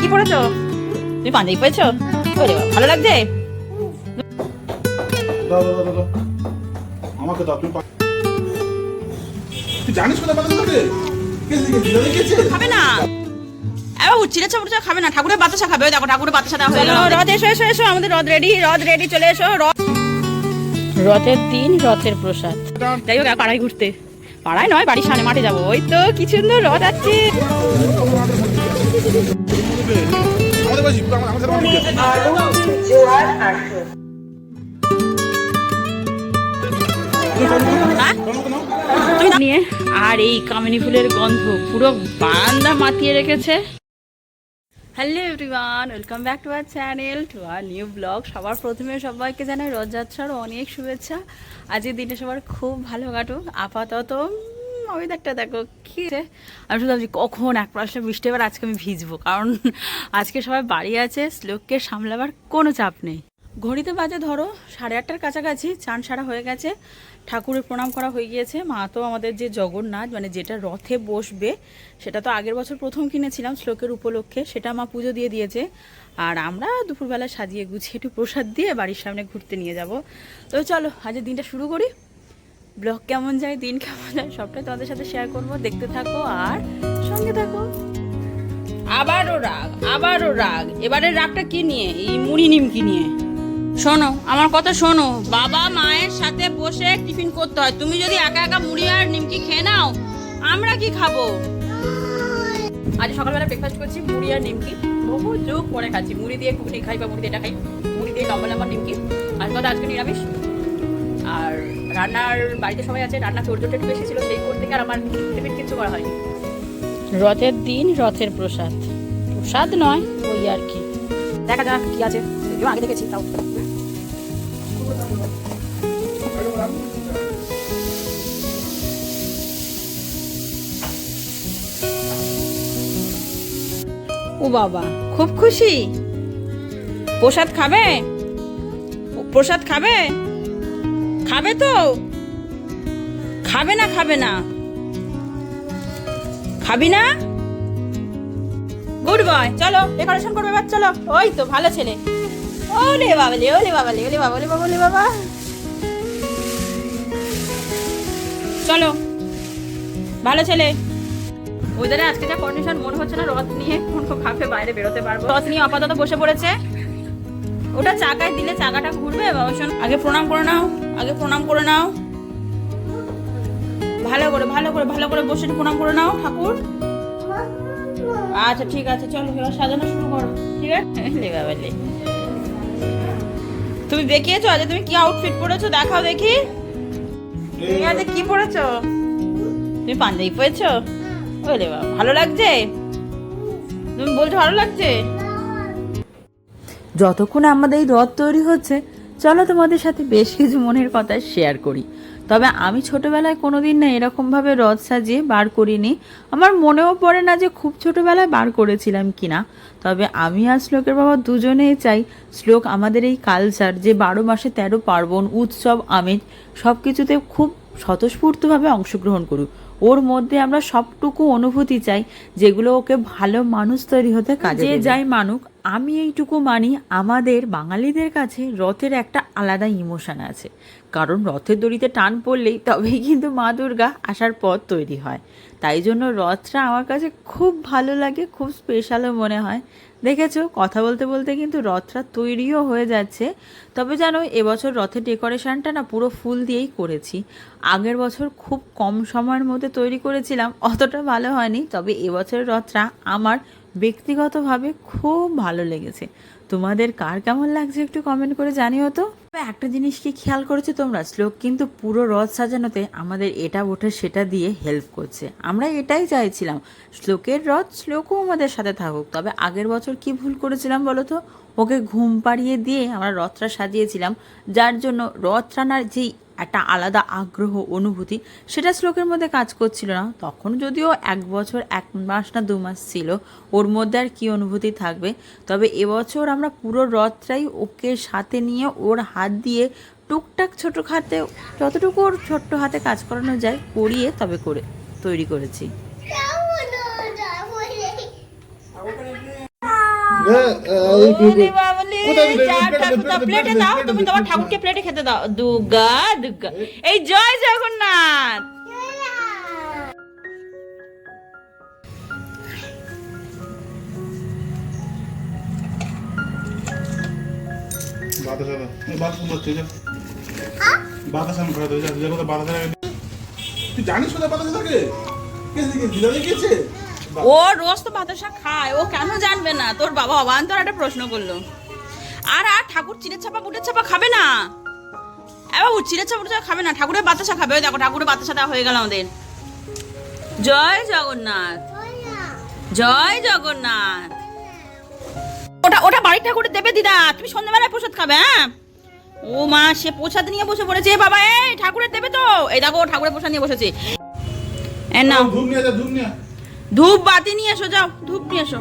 কি পড়েছো? তুমি পাঞ্জাবি পড়েছো? ওরে বাবা, ভালো লাগছে? আমাকে দাও, তুই জানিস কোথায় পাঠাতে হবে? খাবে না চিড়ে চামড়া খাবে না, ঠাকুরের বাতাসা খাবে। ওই দেখো ঠাকুরের বাতাসা দেওয়া হয়ে গেল। রথ এসো এসো এসো, আমাদের রথ রেডি, চলে এসো। রথের দিন, রথের প্রসাদ। যাই হোক, পাড়ায় ঘুরতে, পাড়ায় নয়, বাড়ির সামনে মাঠে যাবো। ওই তো কি সুন্দর রথ আছে। নিয়ে আর এই কামিনী ফুলের গন্ধ পুরো বারান্দা মাতিয়ে রেখেছে। Hello everyone, welcome back to our channel, to our new blog. সবার প্রথমে সবাইকে জানাই রথযাত্রার অনেক শুভেচ্ছা। আজকের দিনটা সবার খুব ভালো কাটুক। আপাতত ওয়েদারটা দেখো কি, আমি শুধু ভাবছি কখন এক পয়সা বৃষ্টি, এবার আজকে আমি ভিজবো, কারণ আজকে সবাই বাড়ি আছে, শ্লোককে সামলাবার কোনো চাপ নেই। ঘড়িতে বাজে ধরো 8:30টার কাছাকাছি। চান সারা হয়ে গেছে, ঠাকুরের প্রণাম করা হয়ে গিয়েছে। মা তো আমাদের যে জগন্নাথ, মানে যেটা রথে বসবে, সেটা তো আগের বছর প্রথম কিনেছিলাম শ্লোকের উপলক্ষে, সেটা মা পুজো দিয়ে দিয়েছে। আর আমরা দুপুরবেলা সাজিয়ে গুছিয়ে একটু প্রসাদ দিয়ে বাড়ির সামনে ঘুরতে নিয়ে যাব। তো চলো আজকের দিনটা শুরু করি। ব্লগ কেমন যায়, দিন কেমন যায়, সবটাই তোমাদের সাথে শেয়ার করবো। দেখতে থাকো আর সঙ্গে থাকো। আবারও রাগ। এবারের রাগটা কি নিয়ে? এই মুড়ি নিমকি নিয়ে। শোনো, আমার কথা শোনো। বাবা মায়ের সাথে বসে টিফিন করতে হয়। তুমি যদি একা একা মুড়ি আর নিমকি খেয়ে নাও, আমরা কি খাবো? আজ সকালবেলা ব্রেকফাস্ট করছি মুড়ি আর নিমকি। বহু যুগ পরে খাচ্ছি। মুড়ি দিয়ে ঘুগনি খাই বা মুড়ি দিয়ে এটা খাই, মুড়ি দিয়ে লম্বা লম্বা নিমকি। আর কথা আজকে নিরামিষ। আর রান্নার বাড়িতে সবাই আছে, রান্না তোড়জোড়টা একটু বেশি ছিল, সেই করতে আর আমার টিফিন কিছু করা হয়নি। রথের দিন, রথের প্রসাদ। প্রসাদ নয়, ওই আর কি, দেখা যাক কি আছে। আগে দেখেছি তাও। ও বাবা, খুব খুশি। প্রসাদ খাবে? প্রসাদ খাবে? খাবে তো? খাবে না? খাবে না? খাবি না? গুড বয়, চলো ডেকোরেশন করবে এবার, চলো। ওই তো ভালো ছেলে। ওলে বাবালে, ওলে বাবালে, ওলে বাবা, ওলে বাবা, ওলে বাবা। চলো, ভালো ছেলে। ওইদারে আজকে যা কন্ডিশন, মনে হচ্ছে না রথ নিয়ে কোনো কাফে বাইরে বেরোতে পারবো। রথ নিয়ে আপাতত বসে পড়েছে। ওটা চাকায় দিলে চাকাটা ঘুরবে। বাবা শোন, আগে প্রণাম করে নাও, আগে প্রণাম করে নাও। ভালো করে বসে প্রণাম করে নাও ঠাকুর। আচ্ছা ঠিক আছে, চলো এবার সাজানো শুরু করো। ঠিক আছে, লে বাবা লে। তুমি দেখিয়েছো আজ তুমি কি আউটফিট পরেছো? দেখাও দেখি। তুমি আজ কি পরেছো? তুমি পাঞ্জাবি পরেছো? ওরে বাবা, ভালো লাগছে? তুমি বলছো ভালো লাগছে? যতক্ষণ আমাদের এই রথ তৈরি হচ্ছে, চলো তোমাদের সাথে বেশ কিছু মনের কথা শেয়ার করি। তবে আমি ছোটবেলায় কোনোদিন না এরকমভাবে রথ সাজিয়ে বার করিনি। আমার মনেও পড়ে না যে খুব ছোটবেলায় বার করেছিলাম কিনা। তবে আমি আর শ্লোকের বাবা দুজনেই চাই শ্লোক আমাদের এই কালচার, যে 12 মাসে 13 পার্বণ, উৎসব, আমেজ সব কিছুতে খুব স্বতঃস্ফূর্তভাবে অংশগ্রহণ করুক। ওর মধ্যে আমরা সবটুকু অনুভূতি চাই যেগুলো ওকে ভালো মানুষ তৈরি হতে কাজে দেবে। যে যাই মানুক, আমি এইটুকু মানি, আমাদের বাঙালিদের কাছে রথের একটা আলাদা ইমোশন আছে। কারণ রথের দড়িতে টান পড়লেই তবেই কিন্তু মা দুর্গা আসার পথ তৈরি হয়। তাই জন্য রথটা আমার কাছে খুব ভালো লাগে, খুব স্পেশালও মনে হয়। দেখেছো, কথা বলতে বলতে কিন্তু রথটা তৈরিও হয়ে যাচ্ছে। তবে জানো, এবছর রথের ডেকোরেশনটা না পুরো ফুল দিয়েই করেছি। আগের বছর খুব কম সময়ের মধ্যে তৈরি করেছিলাম, অতটা ভালো হয়নি। তবে এবছরের রথটা আমার ব্যক্তিগতভাবে খুব ভালো লেগেছে। তোমাদের কার কেমন লাগছে একটু কমেন্ট করে জানিও তো। একটা জিনিস কি খেয়াল করেছো তোমরা? শ্লোক কিন্তু পুরো রথ সাজানোতে আমাদের এটা ওঠে সেটা দিয়ে হেল্প করছে। আমরা এটাই চাইছিলাম, শ্লোকের রথ শ্লোকও আমাদের সাথে থাকুক। তবে আগের বছর কি ভুল করেছিলাম বলো তো? ওকে ঘুম পাড়িয়ে দিয়ে আমরা রথটা সাজিয়েছিলাম, যার জন্য রথ টানার যেই একটা আলাদা আগ্রহ, অনুভূতি, সেটা শ্লোকের মধ্যে কাজ করছিল না। তখন যদিও 1 বছর 1 মাস না 2 মাস ছিল, ওর মধ্যে আর কি অনুভূতি থাকবে। তবে এবছর আমরা পুরো রথটাই ওকে সাথে নিয়ে ওর হাত দিয়ে টুকটাক ছোটোখাটো যতটুকু ওর ছোট্ট হাতে কাজ করানো যায় করিয়ে তবে করে তৈরি করেছি। ওরে বাবলি, প্লেটে দাও, তুমি তোমার ঠাকুরকে প্লেটে খেতে দাও। দুর্গা দুর্গা, এই জয় জগন্নাথ। ও রোজ তো বাতাসা খায়, ও কেন জানবে না? তোর বাবা অবান্তর একটা প্রশ্ন করলো। আর ঠাকুর চিড়ের চাপা বুটের চাপা খাবে না, এবার চিড়ের চাপা বুটের চাপা খাবে না, ঠাকুরের বাতাসা খাবে। ওই দেখো ঠাকুরের বাতাসা দেওয়া হয়ে গেল আমাদের। জয় জগন্নাথ, জয় জগন্নাথ। ওটা ওটা বাড়ির ঠাকুরের দেবে দিদা, তুমি সন্ধ্যাবেলায় প্রসাদ খাবে। হ্যাঁ, ও মা, সে প্রসাদ নিয়ে বসে পড়েছে বাবা। এই ঠাকুরের দেবে তো, এই দেখো ঠাকুরের প্রসাদ নিয়ে বসেছে। না, ধূপ বাতি নিয়ে এসো, যাও ধূপ নিয়ে এসো।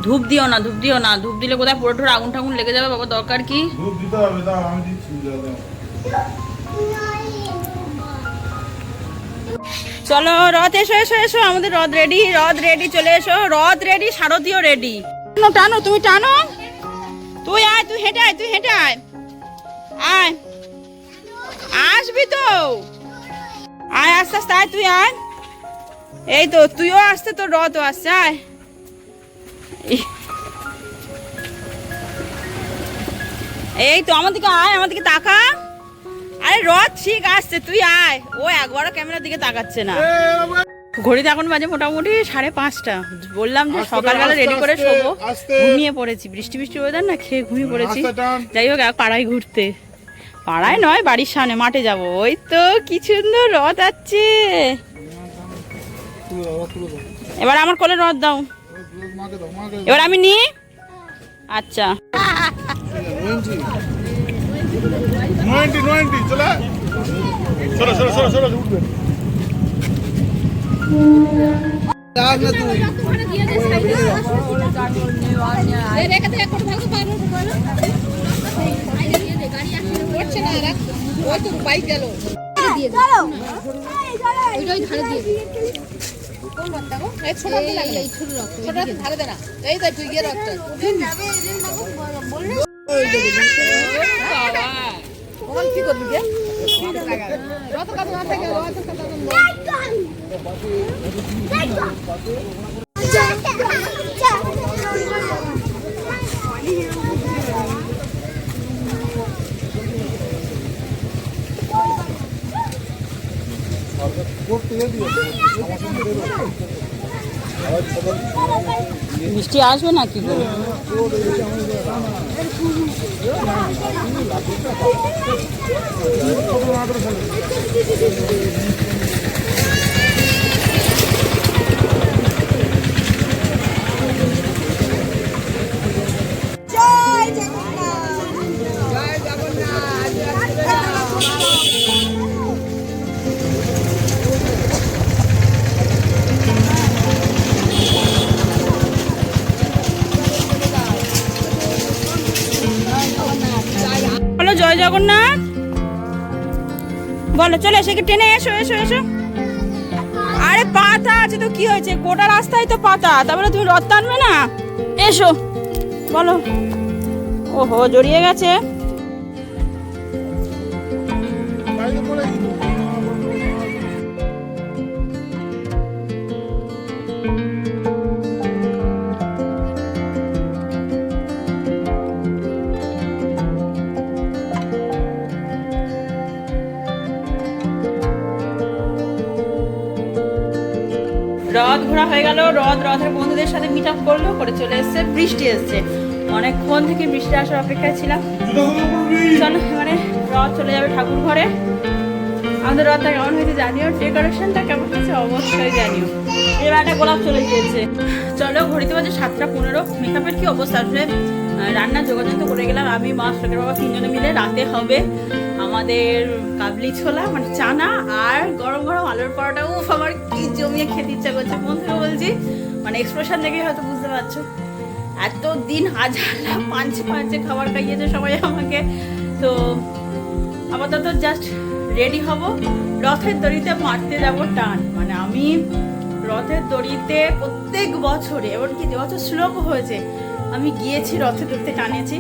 ধূপ দিও না, ধূপ দিও না, ধূপ দিলে কোথায় পুরো ঠোর আগুন ঠাগুন লেগে যাবে বাবা, দরকার কি? ধূপ দিতে হবে, দাও আমি দিচ্ছি। চলো রথ, এসো এসো এসো, আমাদের রথ রেডি, রথ রেডি, চলে এসো, রথ রেডি, সারথিও রেডি। টানো, তুমি টানো, তুই আয়, তুই হেঁটে আয়, তুই হেঁটে আয়, আয়, আসবি তো, আয় আস্তে আস্তে আয়, তুই আয়। এই তো তুইও আসতে, তোর রথও আসছে, আয়। এই তো আমার দিকে আয়, আমার দিকে তাকা। আরে রথ ঠিক আসছে, তুই আয়। ও একবারও ক্যামেরার দিকে তাকাচ্ছে না। ঘড়িতে এখন বাজে মোটামুটি 5:30। বললাম যে সকালবেলা রেডি করে শোবো, ঘুমিয়ে পড়েছি। বৃষ্টি বৃষ্টি ওয়েদার না, খেয়ে ঘুমিয়ে পড়েছি। যাই হোক, পাড়ায় ঘুরতে, পাড়ায় নয়, বাড়ির সামনে মাঠে যাব। ওই তো কি সুন্দর রথ আছে। এবার আমার কোলে রথ দাও, এবার আমি নি। আচ্ছা, বৃষ্টি আসবে না কি করে? বলো জয় জগন্নাথ, বলো। চলে এসে টেনে এসো, এসো এসো। আরে পাতা আছে তো কি হয়েছে, গোটা রাস্তায় তো পাতা, তারপরে তুমি রথ টানবে না? এসো, বলো। ওহো, জড়িয়ে গেছে। রথ ঘোরা হয়ে গেল, রথের বন্ধুদের সাথে মিট আপ করলো, করে চলে এসছে। বৃষ্টি এসছে, অনেকক্ষণ থেকে বৃষ্টি আসার অপেক্ষায় ছিলাম। চলো, মানে রথ চলে যাবে ঠাকুর ঘরে। আমাদের রথটা কেমন হয়েছে জানিও, ডেকোরেশনটা কেমন হয়েছে অবশ্যই জানিও। এবার একটা গোলাপ চলে গিয়েছে। চলো, ঘড়িতে বাজে 7:15। মেকআপের কি অবস্থা, আসলে রান্নার যোগাযোগ তো করে গেলাম আমি, মা, শোকের বাবা, 3 জনে মিলে। রাতে হবে আমাদের কাবলি ছোলা, মানে চানা, আর গরম গরম আলুর পরোটা। উফ, আমার কি জমিয়ে খেতে ইচ্ছা করছে, মন থেকে বলছি। মানে এক্সপ্রেশন দেখেই হয়তো বুঝতে পারছো, এতদিন হাজার পাঁচে পাঁচে খাবার খাইয়েছে সবাই আমাকে। তো আপাতত জাস্ট রেডি হব, রথের দড়িতে মারতে যাব টান। মানে আমি রথের দড়িতে প্রত্যেক বছরে, এমনকি যে বছর শ্লোক হয়েছে, আমি গিয়েছি রথে দেখতে, টানিয়েছি।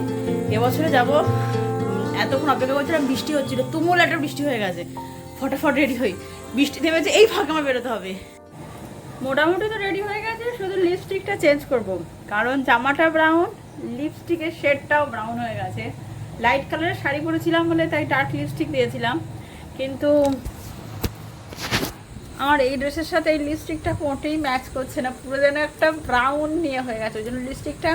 এবছরে যাব। এতক্ষণ অপেক্ষা করছিলাম, বৃষ্টি হচ্ছিল, তুমুল একটা বৃষ্টি হয়ে গেছে। ফটাফট রেডি হই, বৃষ্টি থেমেছে, এই ফাঁকা আমার বেরোতে হবে। মোটামুটি তো রেডি হয়ে গেছে, শুধু লিপস্টিকটা চেঞ্জ করব, কারণ জামাটা ব্রাউন, লিপস্টিকের শেডটাও ব্রাউন হয়ে গেছে। লাইট কালারের শাড়ি পরেছিলাম বলে তাই ডার্ক লিপস্টিক দিয়েছিলাম, কিন্তু আমার এই ড্রেসের সাথে এই লিপস্টিকটা মোটেই ম্যাচ করছে না, পুরো যেন একটা ব্রাউন নিয়ে হয়ে গেছে। ওই জন্য লিপস্টিকটা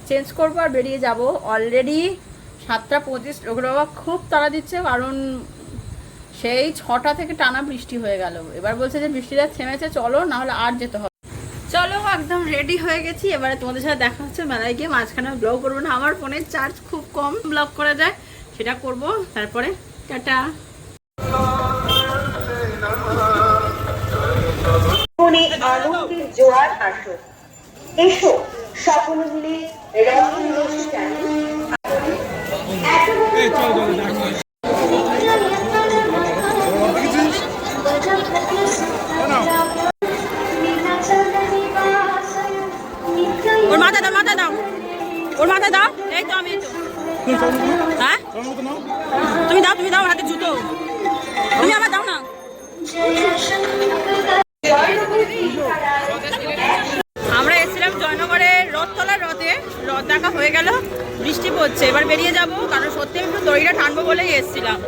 চেঞ্জ করবো আর বেরিয়ে যাব। অলরেডি 7:25, ওগুলো খুব তাড়া দিচ্ছে, কারণ সেই 6টা থেকে টানা বৃষ্টি হয়ে গেল। এবার বলছে যে বৃষ্টিটা থেমেছে, চলো, না হলে আর যেতে হবে। চলো, একদম রেডি হয়ে গেছি। এবারে তোমাদের সাথে দেখা হচ্ছে মেলায় গিয়ে। মাঝখানে ব্লগ করবো না, আমার ফোনের চার্জ খুব কম, ব্লগ করা যায় সেটা করব। তারপরে টাটা। মনে আনন্দের জোয়ার আসুক, এসো সকলে মিলে রথের অনুষ্ঠানে ওর মাথা দাও, মাথা দাও, ওর মাথা দাও। এই তো আমি, এই তো। হ্যাঁ তুমি দাও, তুমি দাও, হাতে জুতো তুমি আমার দাও না। আমরা এসেছিলাম জয়নগরের রথতলার রথে, রথ দেখা হয়ে গেল, বৃষ্টি পড়ছে। এবার বেরিয়ে যাব, কারণ সত্যি একটু দড়িটা টানবো বলেই এসেছিলাম।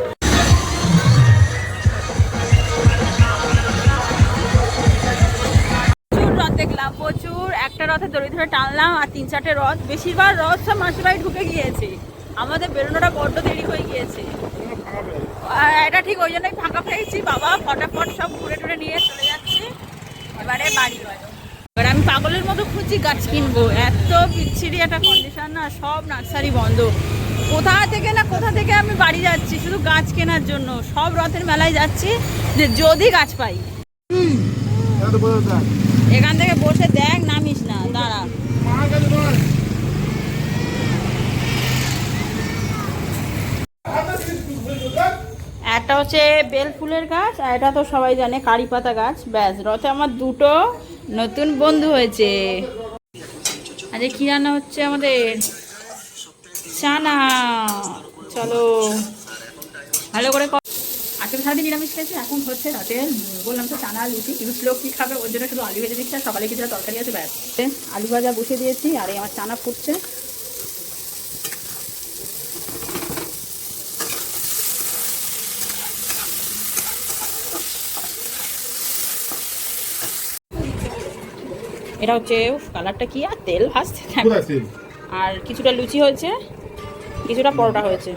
প্রচুর রথ দেখলাম, প্রচুর। একটা রথে দড়ি ধরে টানলাম আর 3-4টে রথ, বেশিরভাগ রথ সব মাসির বাড়ি ঢুকে গিয়েছে। আমাদের বেরোনোটা বড্ড দেরি হয়ে গিয়েছে। এটা ঠিক ওই জন্যই ফাঁকা পেয়েছি। বাবা ফটাফট সব ঘুরে টুরে নিয়ে চলে যাচ্ছে এবারে বাড়ি। এবার আমি পাগলের মতো খুঁজছি গাছ কিনবো, এত বিচ্ছিরি একটা কন্ডিশন না, সব নার্সারি বন্ধ। কোথা থেকে আমি বাড়ি যাচ্ছি শুধু গাছ কেনার জন্য। সব রথের মেলায় যাচ্ছি যে যদি গাছ পাই। এখান থেকে বসে দেখ, নামিস না, দাঁড়া। একটা হচ্ছে বেল ফুলের গাছ, আর এটা তো সবাই জানে কারি পাতা গাছ। ব্যাস, রথে আমার দুটো নতুন বন্ধু হয়েছে। আজকে কি রান্না হচ্ছে আমাদের? চানা। চলো ভালো করে। আজকে সারাদিন নিরামিষ খেয়েছি, এখন হচ্ছে রাতে বললাম তো চানা লুচি। ইউজ লোক কি খাবে, ওর জন্য শুধু আলু ভেজে দিচ্ছে। সকালে কিছুটা তরকারি আছে, ব্যাস। আলু ভাজা বসিয়ে দিয়েছি, আর এই আমার চানা ফুটছে। এটা হচ্ছে কালারটা কি, আর তেল ভাজতে আর কিছুটা লুচি হয়েছে, কিছুটা পরোটা হয়েছে।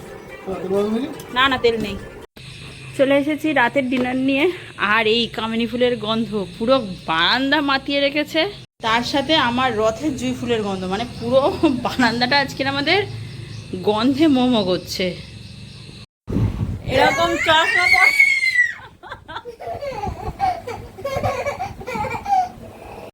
না না, তেল নেই। চলে এসেছি রাতের ডিনার নিয়ে, আর এই কামিনী ফুলের গন্ধ পুরো বারান্দা মাতিয়ে রেখেছে। তার সাথে আমার রথের জুঁই ফুলের গন্ধ, মানে পুরো বারান্দাটা আজকে আমাদের গন্ধে মোমো করছে। এরকম চশমা